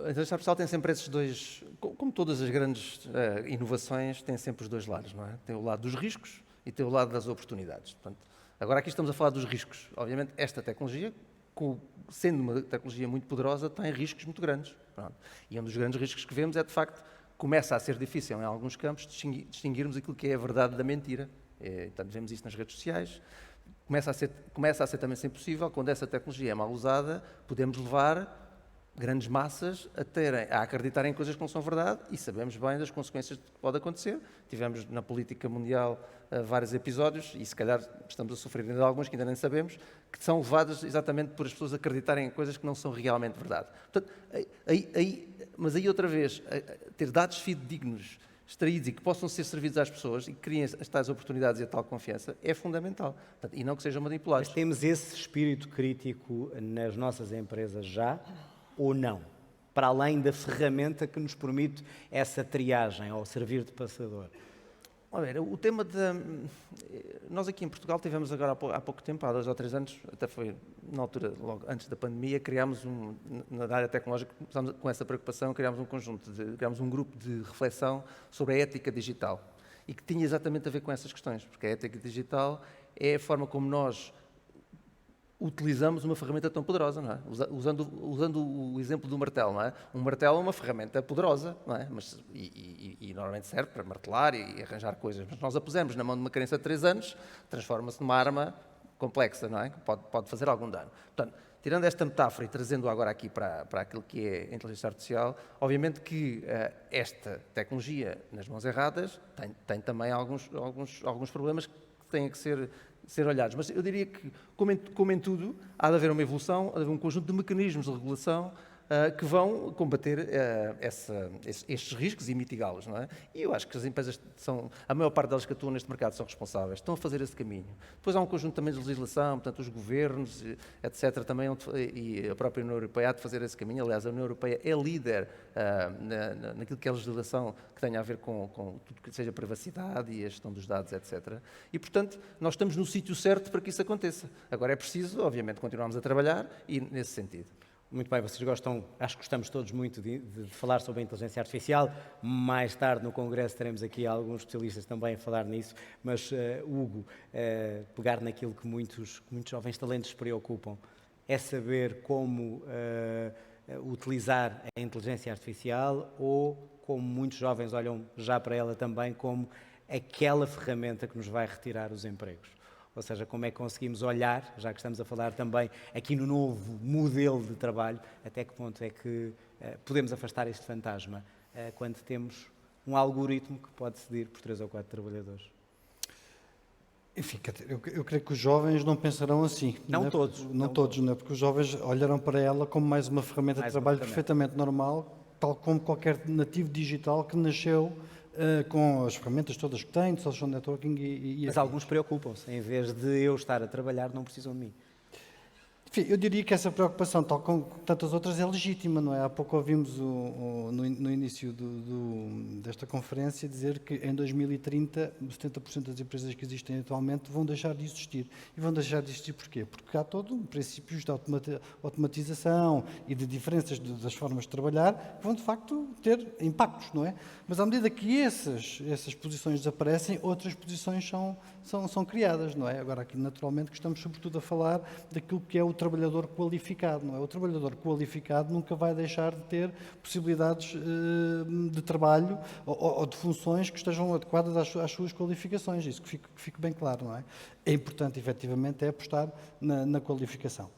a inteligência artificial tem sempre esses dois, como todas as grandes inovações, tem sempre os dois lados, não é? Tem o lado dos riscos e tem o lado das oportunidades. Portanto, agora aqui estamos a falar dos riscos. Obviamente, esta tecnologia, sendo uma tecnologia muito poderosa, tem riscos muito grandes. Pronto. E um dos grandes riscos que vemos é, de facto, começa a ser difícil, em alguns campos, distinguirmos aquilo que é a verdade da mentira. Portanto, vemos isso nas redes sociais. Começa a ser também sempre possível, quando essa tecnologia é mal usada, podemos levar grandes massas a acreditarem em coisas que não são verdade e sabemos bem das consequências que pode acontecer. Tivemos na política mundial vários episódios, e se calhar estamos a sofrer ainda alguns que ainda nem sabemos, que são levados exatamente por as pessoas acreditarem em coisas que não são realmente verdade. Portanto, mas aí outra vez, ter dados fidedignos, extraídos e que possam ser servidos às pessoas e que criem as tais oportunidades e a tal confiança é fundamental. Portanto, e não que sejam manipulados. Mas temos esse espírito crítico nas nossas empresas já ou não? Para além da ferramenta que nos permite essa triagem ou servir de passador. Olha, o tema nós aqui em Portugal tivemos agora há pouco tempo, há 2 ou 3 anos, até foi na altura, logo antes da pandemia, criámos na área tecnológica, começámos com essa preocupação, criámos um grupo de reflexão sobre a ética digital e que tinha exatamente a ver com essas questões, porque a ética digital é a forma como nós utilizamos uma ferramenta tão poderosa, não é? Usando o exemplo do martelo, não é? Um martelo é uma ferramenta poderosa, não é? Mas, e normalmente serve para martelar e arranjar coisas, mas nós a pusemos na mão de uma criança de 3 anos, transforma-se numa arma complexa, não é? Que pode fazer algum dano. Portanto, tirando esta metáfora e trazendo agora aqui para aquilo que é a inteligência artificial, obviamente que esta tecnologia nas mãos erradas tem também alguns problemas que têm que ser olhados. Mas eu diria que, como em tudo, há de haver uma evolução, há de haver um conjunto de mecanismos de regulação que vão combater estes riscos e mitigá-los, não é? E eu acho que as empresas a maior parte delas que atuam neste mercado são responsáveis, estão a fazer esse caminho. Depois há um conjunto também de legislação, portanto os governos, etc., também, e a própria União Europeia há de fazer esse caminho. Aliás, a União Europeia é líder naquilo que é a legislação que tenha a ver com tudo que seja privacidade e a gestão dos dados, etc. E, portanto, nós estamos no sítio certo para que isso aconteça. Agora é preciso, obviamente, continuarmos a trabalhar e nesse sentido. Muito bem, vocês acho que gostamos todos muito de falar sobre a inteligência artificial. Mais tarde no Congresso teremos aqui alguns especialistas também a falar nisso, mas Hugo, pegar naquilo que muitos jovens talentos se preocupam, é saber como utilizar a inteligência artificial ou como muitos jovens olham já para ela também como aquela ferramenta que nos vai retirar os empregos. Ou seja, como é que conseguimos olhar, já que estamos a falar também aqui no novo modelo de trabalho, até que ponto é que podemos afastar este fantasma quando temos um algoritmo que pode decidir por 3 ou 4 trabalhadores? Enfim, eu creio que os jovens não pensarão assim. Não todos. Não todos, não é? Porque os jovens olharão para ela como mais uma ferramenta de trabalho perfeitamente normal, tal como qualquer nativo digital que nasceu com as ferramentas todas que tem, de social networking Mas alguns preocupam-se, em vez de eu estar a trabalhar, não precisam de mim. Enfim, eu diria que essa preocupação, tal como tantas outras, é legítima, não é? Há pouco ouvimos no início desta conferência dizer que em 2030 70% das empresas que existem atualmente vão deixar de existir. E vão deixar de existir porquê? Porque há todo um princípios de automatização e de diferenças das formas de trabalhar que vão, de facto, ter impactos, não é? Mas à medida que essas posições desaparecem, outras posições são criadas, não é? Agora, aqui, naturalmente, que estamos sobretudo a falar daquilo que é o trabalho trabalhador qualificado, não é? O trabalhador qualificado nunca vai deixar de ter possibilidades de trabalho ou de funções que estejam adequadas às suas qualificações, isso que fique bem claro, não é? É importante, efetivamente, apostar na qualificação.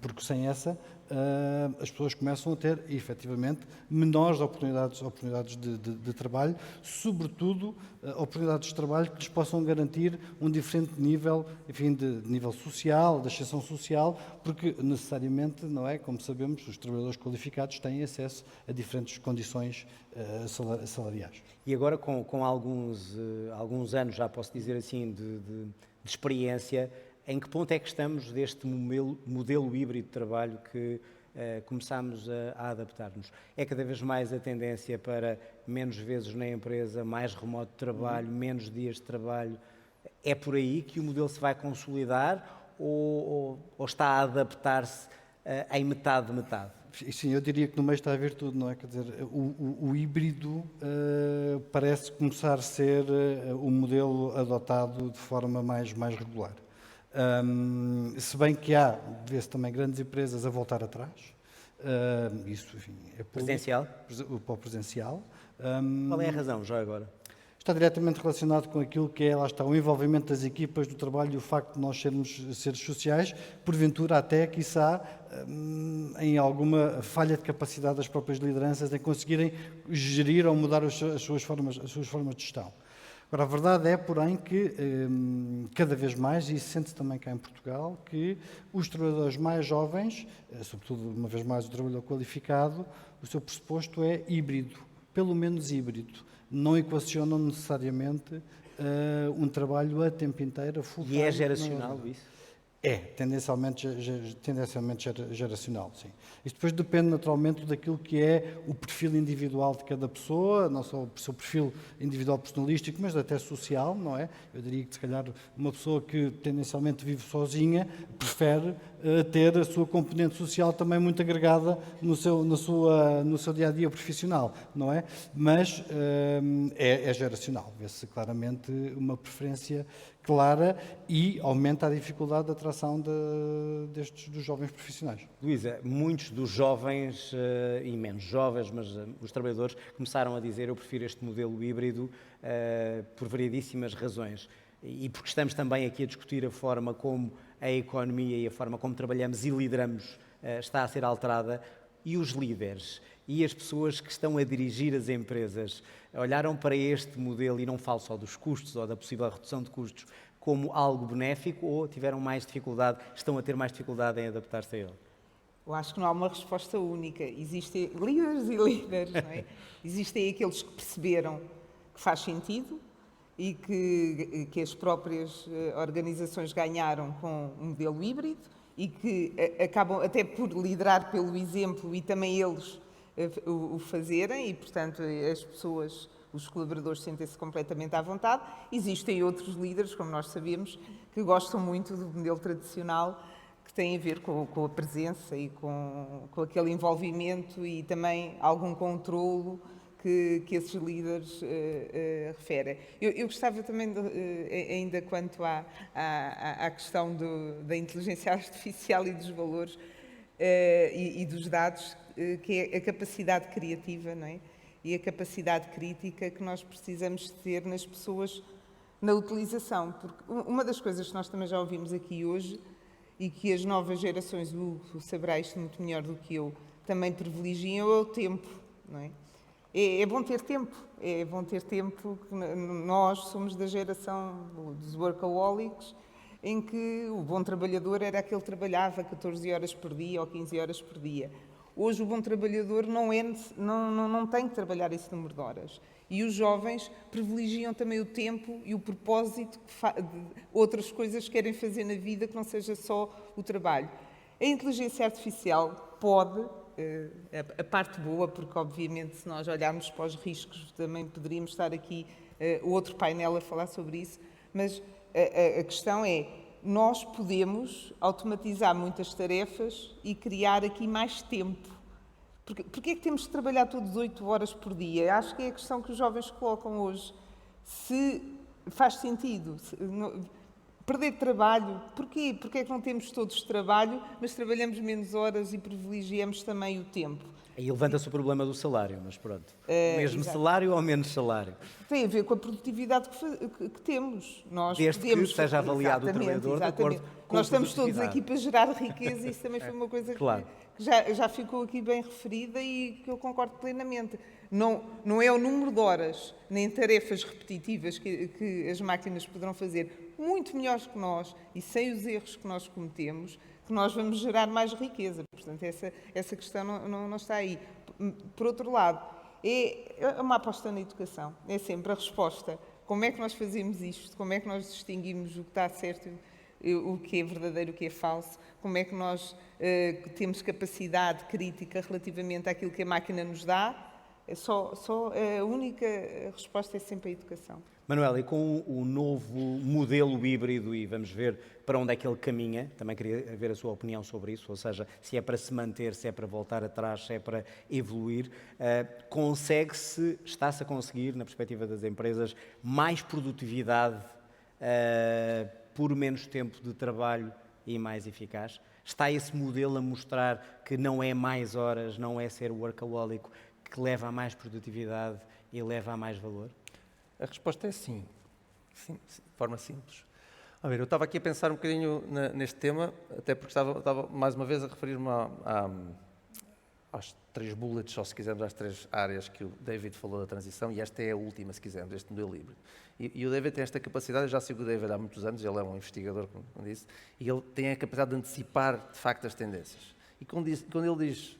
Porque sem essa as pessoas começam a ter efetivamente menores oportunidades de trabalho, sobretudo oportunidades de trabalho que lhes possam garantir um diferente nível, enfim, de nível social, de ascensão social, porque necessariamente, não é, como sabemos, os trabalhadores qualificados têm acesso a diferentes condições salariais. E agora com alguns anos, já posso dizer assim, de experiência, em que ponto é que estamos deste modelo híbrido de trabalho que começamos a adaptar-nos? É cada vez mais a tendência para menos vezes na empresa, mais remoto de trabalho, menos dias de trabalho. É por aí que o modelo se vai consolidar ou está a adaptar-se em metade de metade? Sim, eu diria que no meio está a haver tudo, não é? Quer dizer, o híbrido parece começar a ser o modelo adotado de forma mais regular. Se bem que vê-se também grandes empresas a voltar atrás, isso, enfim, é presencial? Para o presencial. Qual é a razão, já agora? Está diretamente relacionado com aquilo que lá está, o envolvimento das equipas do trabalho e o facto de nós sermos seres sociais, porventura até, quiçá, em alguma falha de capacidade das próprias lideranças em conseguirem gerir ou mudar as suas formas de gestão. Agora, a verdade é, porém, que cada vez mais, e isso sente-se também cá em Portugal, que os trabalhadores mais jovens, sobretudo, uma vez mais, o trabalhador qualificado, o seu pressuposto é híbrido, pelo menos híbrido. Não equacionam necessariamente um trabalho a tempo inteiro, full-time. E é geracional isso? É, tendencialmente geracional, sim. Isto depois depende naturalmente daquilo que é o perfil individual de cada pessoa, não só o seu perfil individual personalístico, mas até social, não é? Eu diria que se calhar uma pessoa que tendencialmente vive sozinha prefere ter a sua componente social também muito agregada no seu dia-a-dia profissional, não é? Mas é geracional, vê-se claramente uma preferência clara e aumenta a dificuldade de atração dos jovens profissionais. Luísa, muitos dos jovens, e menos jovens, mas os trabalhadores, começaram a dizer eu prefiro este modelo híbrido por variedíssimas razões. E porque estamos também aqui a discutir a forma como a economia e a forma como trabalhamos e lideramos está a ser alterada, e os líderes e as pessoas que estão a dirigir as empresas olharam para este modelo, e não falo só dos custos ou da possível redução de custos, como algo benéfico, ou tiveram mais dificuldade, estão a ter mais dificuldade em adaptar-se a ele? Eu acho que não há uma resposta única. Existem líderes e líderes, não é? Existem aqueles que perceberam que faz sentido e que as próprias organizações ganharam com um modelo híbrido e que acabam até por liderar pelo exemplo e também eles o fazerem, e portanto as pessoas, os colaboradores, sentem-se completamente à vontade. Existem outros líderes, como nós sabemos, que gostam muito do modelo tradicional, que tem a ver com a presença e com aquele envolvimento e também algum controlo que esses líderes referem. Eu gostava também, ainda quanto à questão da inteligência artificial e dos valores e dos dados, que é a capacidade criativa, não é? E a capacidade crítica que nós precisamos ter nas pessoas na utilização. Porque uma das coisas que nós também já ouvimos aqui hoje e que as novas gerações, o saberá isto muito melhor do que eu, também privilegiam, é o tempo, não é? É bom ter tempo, nós somos da geração dos workaholics, em que o bom trabalhador era aquele que trabalhava 14 horas por dia ou 15 horas por dia. Hoje o bom trabalhador não tem que trabalhar esse número de horas. E os jovens privilegiam também o tempo e o propósito de outras coisas que querem fazer na vida que não seja só o trabalho. A inteligência artificial pode, a parte boa, porque obviamente se nós olharmos para os riscos também poderíamos estar aqui outro painel a falar sobre isso, mas a questão é, nós podemos automatizar muitas tarefas e criar aqui mais tempo. Porque é que temos de trabalhar todas 8 horas por dia? Acho que é a questão que os jovens colocam hoje. Se faz sentido, Perder trabalho, porquê? Porque é que não temos todos trabalho, mas trabalhamos menos horas e privilegiamos também o tempo? Aí levanta-se o problema do salário, mas pronto. Mesmo exato. salário ou menos salário? Tem a ver com a produtividade que temos. Nós Desde que podemos seja avaliado o Exatamente, trabalhador de exatamente. acordo com Nós a estamos todos produtividade. aqui para gerar riqueza e isso também foi uma coisa Claro. que já ficou aqui bem referida e que eu concordo plenamente. Não é o número de horas, nem tarefas repetitivas que as máquinas poderão fazer muito melhores que nós e sem os erros que nós cometemos, que nós vamos gerar mais riqueza. Portanto, essa questão não está aí. Por outro lado, é uma aposta na educação. É sempre a resposta. Como é que nós fazemos isto? Como é que nós distinguimos o que está certo, o que é verdadeiro, o que é falso? Como é que nós temos capacidade crítica relativamente àquilo que a máquina nos dá? A única resposta é sempre a educação. Manuel, e com o novo modelo híbrido, e vamos ver para onde é que ele caminha, também queria ver a sua opinião sobre isso, ou seja, se é para se manter, se é para voltar atrás, se é para evoluir, consegue-se, está-se a conseguir, na perspectiva das empresas, mais produtividade por menos tempo de trabalho e mais eficaz? Está esse modelo a mostrar que não é mais horas, não é ser workaholic, que leva a mais produtividade e leva a mais valor? A resposta é sim. Sim, de forma simples. A ver, eu estava aqui a pensar um bocadinho neste tema, até porque estava mais uma vez a referir-me aos 3 bullets, ou se quisermos, às 3 áreas que o David falou da transição, e esta é a última, se quisermos, este modelo híbrido. E o David tem esta capacidade, eu já sigo o David há muitos anos, ele é um investigador, como disse, e ele tem a capacidade de antecipar, de facto, as tendências. E quando ele diz,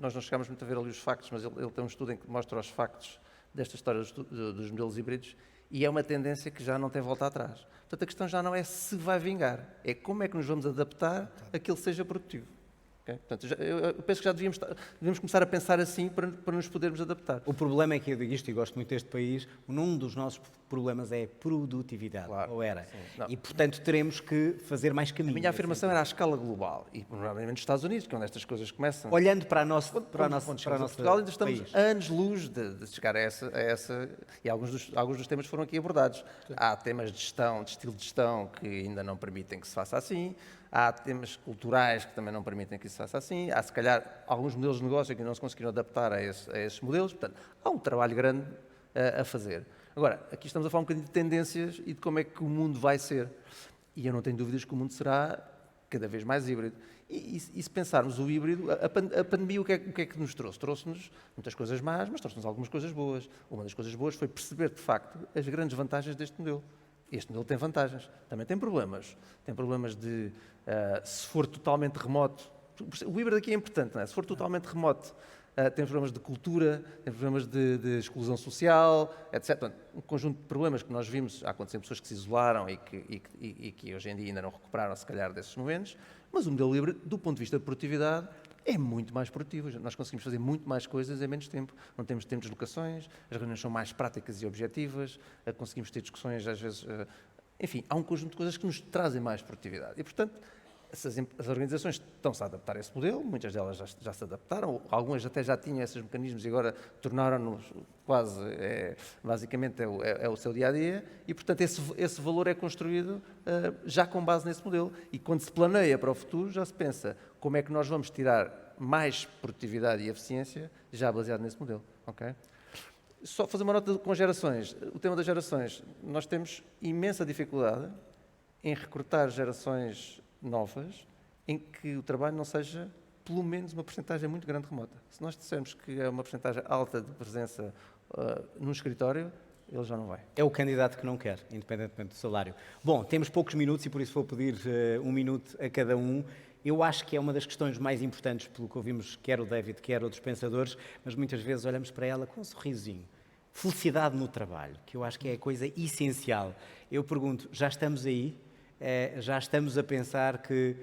nós não chegamos muito a ver ali os factos, mas ele tem um estudo em que mostra os factos desta história dos modelos híbridos, e é uma tendência que já não tem volta atrás. Portanto, a questão já não é se vai vingar, é como é que nos vamos adaptar a que ele seja produtivo. Okay? Portanto, eu penso que já devíamos começar a pensar assim para nos podermos adaptar. O problema é que eu digo isto e gosto muito deste país, um dos nossos problemas é a produtividade, Claro, ou era. sim. E, portanto, teremos que fazer mais caminho. A minha afirmação era à escala global, e provavelmente nos Estados Unidos, que é onde estas coisas começam. Olhando para a nossa Quando chegamos a Portugal, ainda estamos país. anos-luz de chegar a essa e alguns dos temas foram aqui abordados. Sim. Há temas de gestão, de estilo de gestão, que ainda não permitem que se faça assim. Há temas culturais que também não permitem que isso se faça assim. Há, se calhar, alguns modelos de negócio que não se conseguiram adaptar a esses modelos. Portanto, há um trabalho grande a fazer. Agora, aqui estamos a falar um bocadinho de tendências e de como é que o mundo vai ser. E eu não tenho dúvidas que o mundo será cada vez mais híbrido. E se pensarmos o híbrido, a pandemia o que é que nos trouxe? Trouxe-nos muitas coisas más, mas trouxe-nos algumas coisas boas. Uma das coisas boas foi perceber, de facto, as grandes vantagens deste modelo. Este modelo tem vantagens, também tem problemas. Tem problemas de, se for totalmente remoto, o híbrido aqui é importante, não é? Se for totalmente remoto, tem problemas de cultura, tem problemas de exclusão social, etc. Portanto, um conjunto de problemas que nós vimos, há acontecer pessoas que se isolaram e que hoje em dia ainda não recuperaram, se calhar, desses momentos, mas o modelo híbrido, do ponto de vista de produtividade, é muito mais produtivo. Nós conseguimos fazer muito mais coisas em menos tempo. Não temos tempo de deslocações, as reuniões são mais práticas e objetivas, conseguimos ter discussões, às vezes... Enfim, há um conjunto de coisas que nos trazem mais produtividade. E, portanto, as organizações estão-se a adaptar a esse modelo, muitas delas já se adaptaram, algumas até já tinham esses mecanismos e agora tornaram-nos quase, basicamente, é o seu dia-a-dia, e, portanto, esse valor é construído já com base nesse modelo. E quando se planeia para o futuro, já se pensa como é que nós vamos tirar mais produtividade e eficiência já baseado nesse modelo. Okay? Só fazer uma nota com gerações. O tema das gerações, nós temos imensa dificuldade em recrutar gerações novas em que o trabalho não seja pelo menos uma porcentagem muito grande remota. Se nós dissermos que é uma porcentagem alta de presença num escritório, ele já não vai. É o candidato que não quer, independentemente do salário. Bom, temos poucos minutos e por isso vou pedir 1 minuto a cada um. Eu acho que é uma das questões mais importantes, pelo que ouvimos quer o David, quer outros pensadores, mas muitas vezes olhamos para ela com um sorrisinho. Felicidade no trabalho, que eu acho que é a coisa essencial. Eu pergunto, já estamos aí? Já estamos a pensar que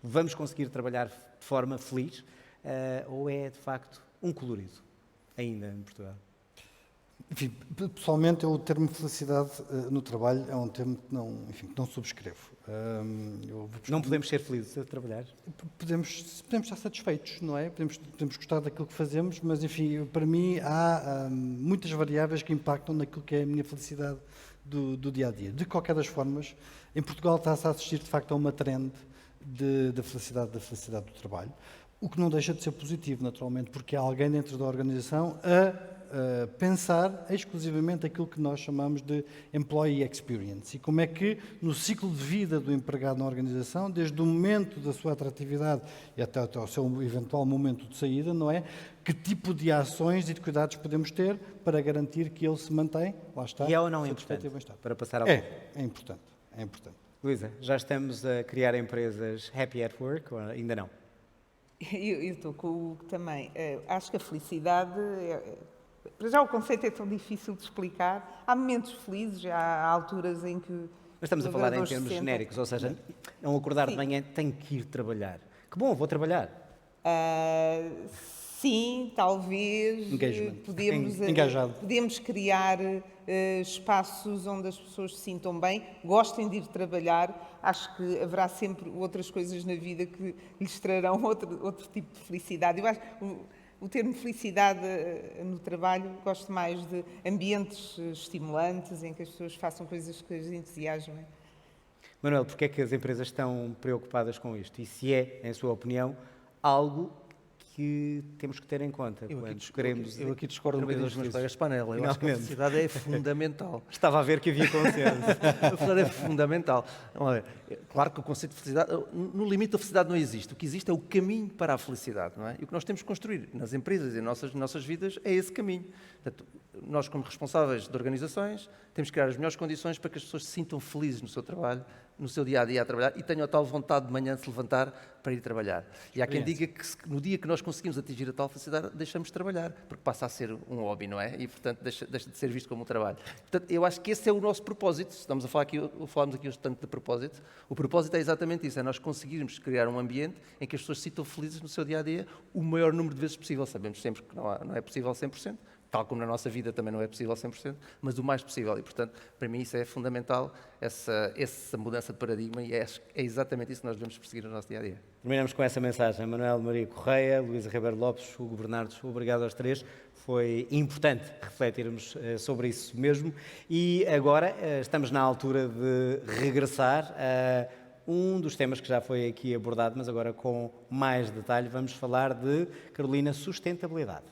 vamos conseguir trabalhar de forma feliz? Ou é, de facto, um colorido ainda em Portugal? Enfim, pessoalmente, o termo felicidade no trabalho é um termo que não subscrevo. Não podemos ser felizes a trabalhar? Podemos estar satisfeitos, não é? Podemos gostar daquilo que fazemos, mas, enfim, para mim há muitas variáveis que impactam naquilo que é a minha felicidade do dia-a-dia. De qualquer das formas, em Portugal está-se a assistir, de facto, a uma trend da felicidade do trabalho, o que não deixa de ser positivo, naturalmente, porque há alguém dentro da organização a pensar exclusivamente aquilo que nós chamamos de employee experience e como é que no ciclo de vida do empregado na organização, desde o momento da sua atratividade e até o seu eventual momento de saída, não é? Que tipo de ações e de cuidados podemos ter para garantir que ele se mantém, lá está, E é ou não satisfeito importante e bem-estar. para passar ao... É importante, é importante. Luísa, já estamos a criar empresas happy at work ou ainda não? Eu estou com o Hugo também. Acho que a felicidade... Para já o conceito é tão difícil de explicar. Há momentos felizes, há alturas em que... Mas estamos a o falar em trabalhador se termos senta- genéricos, ou seja, não acordar de Sim. manhã, tenho que ir trabalhar. Que bom, vou trabalhar. Sim, talvez. Engagement. Podemos, Engajado. podemos criar espaços onde as pessoas se sintam bem, gostem de ir trabalhar. Acho que haverá sempre outras coisas na vida que lhes trarão outro tipo de felicidade. Eu acho o termo felicidade no trabalho, gosto mais de ambientes estimulantes, em que as pessoas façam coisas que as entusiasmem. Manuel, porque é que as empresas estão preocupadas com isto? E se é, em sua opinião, algo que temos que ter em conta quando queremos... Eu aqui discordo um bocadinho dos meus colegas de panela. Eu acho que a Finalmente. felicidade é fundamental. Estava a ver que havia consenso. A felicidade é fundamental. Olha, claro que o conceito de felicidade, no limite a felicidade não existe. O que existe é o caminho para a felicidade, não é? E o que nós temos que construir nas empresas e nas nossas vidas é esse caminho. Portanto, nós, como responsáveis de organizações, temos que criar as melhores condições para que as pessoas se sintam felizes no seu trabalho, no seu dia-a-dia a trabalhar e tenham a tal vontade de manhã de se levantar para ir trabalhar. E há quem diga que no dia que nós conseguimos atingir a tal felicidade, deixamos de trabalhar, porque passa a ser um hobby, não é? E, portanto, deixa de ser visto como um trabalho. Portanto, eu acho que esse é o nosso propósito. Estamos a falar aqui, falamos aqui hoje tanto de propósito. O propósito é exatamente isso, é nós conseguirmos criar um ambiente em que as pessoas se sintam felizes no seu dia-a-dia o maior número de vezes possível. Sabemos sempre que não é possível 100%, tal como na nossa vida também não é possível 100%, mas o mais possível. E, portanto, para mim isso é fundamental, essa mudança de paradigma, e é exatamente isso que nós devemos perseguir no nosso dia-a-dia. Terminamos com essa mensagem. Manuel Maria Correia, Luísa Ribeiro Lopes, Hugo Bernardes, obrigado aos três. Foi importante refletirmos sobre isso mesmo. E agora estamos na altura de regressar a um dos temas que já foi aqui abordado, mas agora com mais detalhe vamos falar de, Carolina, sustentabilidade.